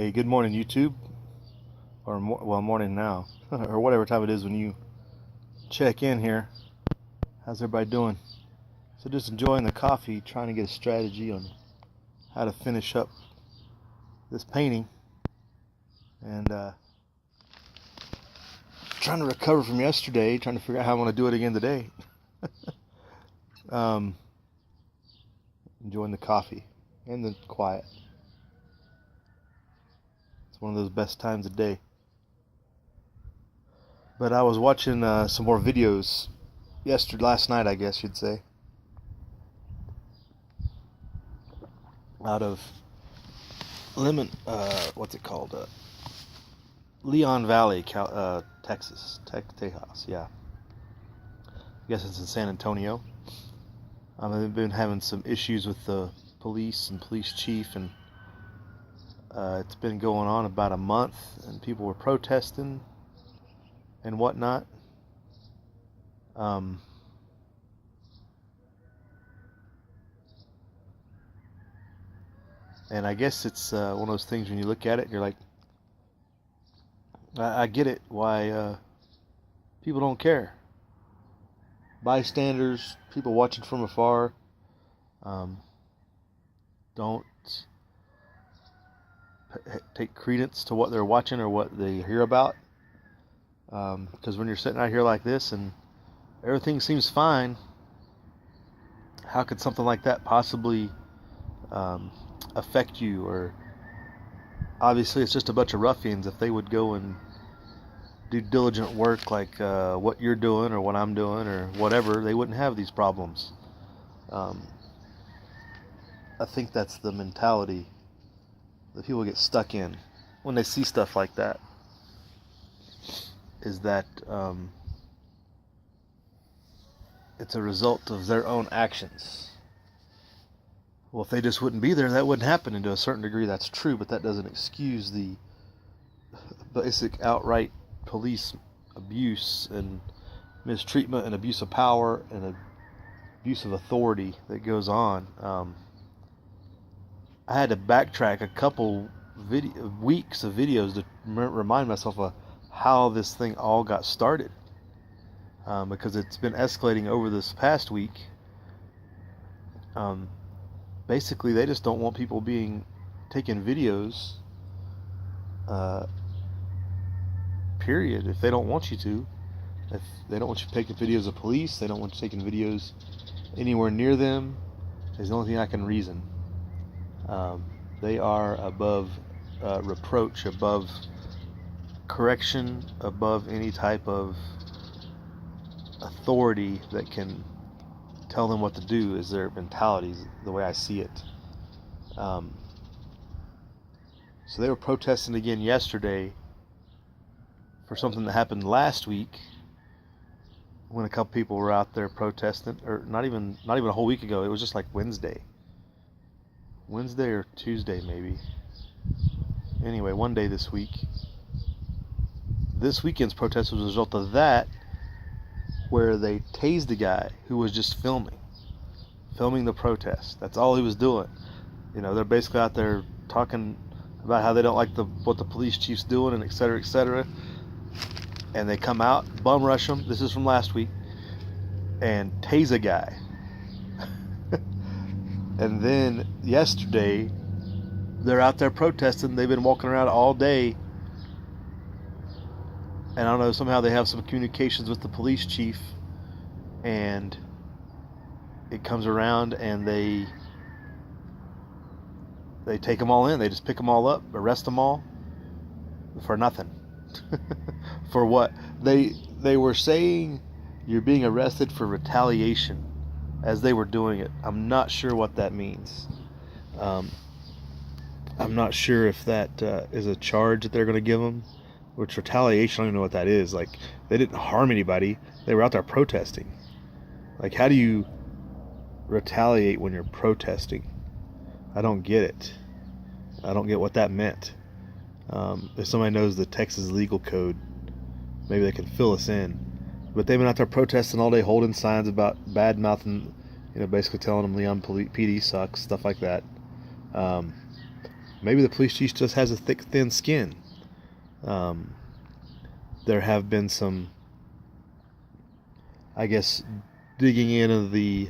Hey, good morning, YouTube, or morning now, or whatever time it is when you check in here. How's everybody doing? So just enjoying the coffee, trying to get a strategy on how to finish up this painting, and trying to recover from yesterday, trying to figure out how I want to do it again today. Enjoying the coffee and the quiet. It's one of those best times of day. But I was watching some more videos last night, I guess you'd say, out of Leon Valley, Texas, Tejas, yeah. I guess it's in San Antonio. They've been having some issues with the police and police chief, and it's been going on about a month, and people were protesting and whatnot. And I guess it's one of those things when you look at it, you're like, I get it, why people don't care. Bystanders, people watching from afar, don't take credence to what they're watching or what they hear about. Because when you're sitting out here like this and everything seems fine, how could something like that possibly affect you? Or obviously it's just a bunch of ruffians. If they would go and do diligent work like what you're doing or what I'm doing or whatever, they wouldn't have these problems. I think that's the mentality that people get stuck in when they see stuff like that, is that it's a result of their own actions. Well, if they just wouldn't be there, that wouldn't happen. And to a certain degree, that's true, but that doesn't excuse the basic outright police abuse and mistreatment and abuse of power and abuse of authority that goes on. I had to backtrack a couple weeks of videos to remind myself of how this thing all got started, because it's been escalating over this past week. Basically, they just don't want people taking videos, period. If they don't want you to, if they don't want you taking videos of police, they don't want you taking videos anywhere near them, is the only thing I can reason. They are above reproach, above correction, above any type of authority that can tell them what to do, is their mentality, the way I see it. So they were protesting again yesterday for something that happened last week when a couple people were out there protesting, or not even a whole week ago. It was just like Wednesday or Tuesday maybe. Anyway, one day this week. This weekend's protest was a result of that, where they tased a guy who was just filming the protest. That's all he was doing. They're basically out there talking about how they don't like what the police chief's doing, and et cetera, et cetera. And they come out, bum rush him. This is from last week, and tase a guy. And then yesterday, they're out there protesting. They've been walking around all day. And I don't know, somehow they have some communications with the police chief, and it comes around and they take them all in. They just pick them all up, arrest them all for nothing. For what? They were saying you're being arrested for retaliation as they were doing it. I'm not sure what that means. I'm not sure if that is a charge that they're going to give them. Which retaliation, I don't even know what that is. Like, they didn't harm anybody. They were out there protesting. Like, how do you retaliate when you're protesting? I don't get it. I don't get what that meant. If somebody knows the Texas legal code, maybe they can fill us in. But they've been out there protesting all day, holding signs about bad-mouthing, basically telling them Leon PD sucks, stuff like that. Maybe the police chief just has a thick, thin skin. There have been some, I guess, digging into the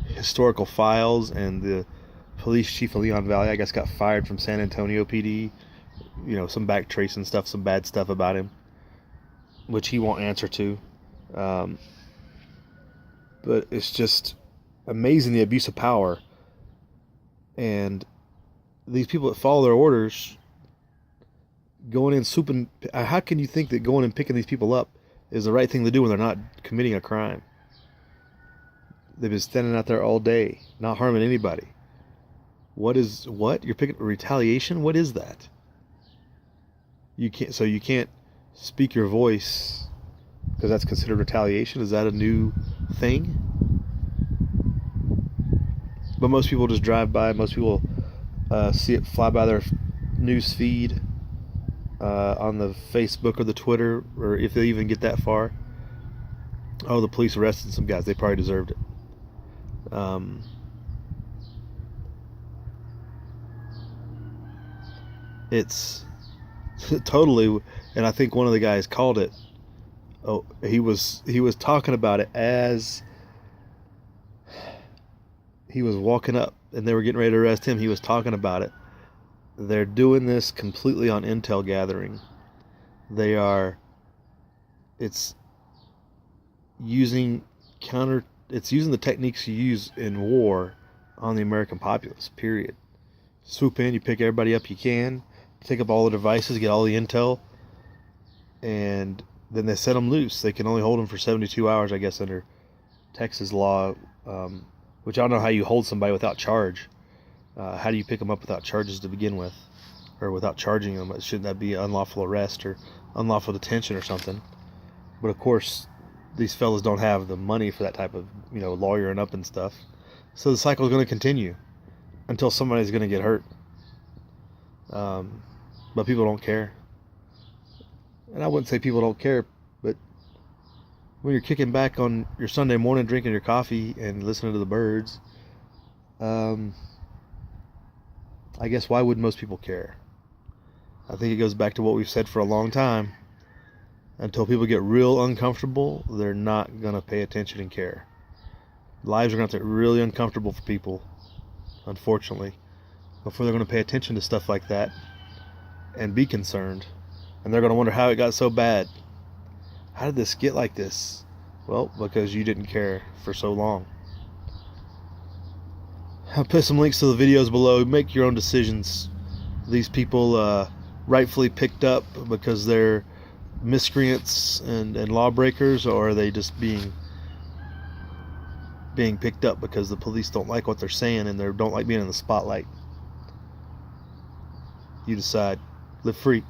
historical files, and the police chief of Leon Valley, I guess, got fired from San Antonio PD. You know, some back tracing stuff, some bad stuff about him, which he won't answer to. But it's just amazing, the abuse of power. And these people that follow their orders, going in, swooping. How can you think that going and picking these people up is the right thing to do when they're not committing a crime? They've been standing out there all day, not harming anybody. What? You're picking retaliation? What is that? You can't speak your voice because that's considered retaliation. Is that a new thing? But most people just drive by. Most people see it fly by their news feed on the Facebook or the Twitter, or if they even get that far. Oh, the police arrested some guys. They probably deserved it. It's totally, and I think one of the guys called it. Oh, he was talking about it as he was walking up and they were getting ready to arrest him. He was talking about it. They're doing this completely on intel gathering. It's using the techniques you use in war on the American populace, period. Swoop in, you pick everybody up you can, take up all the devices, get all the intel, and then they set them loose. They can only hold them for 72 hours, I guess, under Texas law, which I don't know how you hold somebody without charge. How do you pick them up without charges to begin with, or without charging them? Shouldn't that be unlawful arrest or unlawful detention or something? But of course, these fellas don't have the money for that type of, lawyering up and stuff. So the cycle is going to continue until somebody's going to get hurt. But people don't care. And I wouldn't say people don't care, but when you're kicking back on your Sunday morning, drinking your coffee and listening to the birds, I guess why would most people care? I think it goes back to what we've said for a long time. Until people get real uncomfortable, they're not going to pay attention and care. Lives are going to get really uncomfortable for people, unfortunately, before they're going to pay attention to stuff like that and be concerned. And they're going to wonder how it got so bad. How did this get like this? Well, because you didn't care for so long. I'll put some links to the videos below. Make your own decisions. These people rightfully picked up because they're miscreants and lawbreakers, or are they just being picked up because the police don't like what they're saying and they don't like being in the spotlight? You decide. Live free.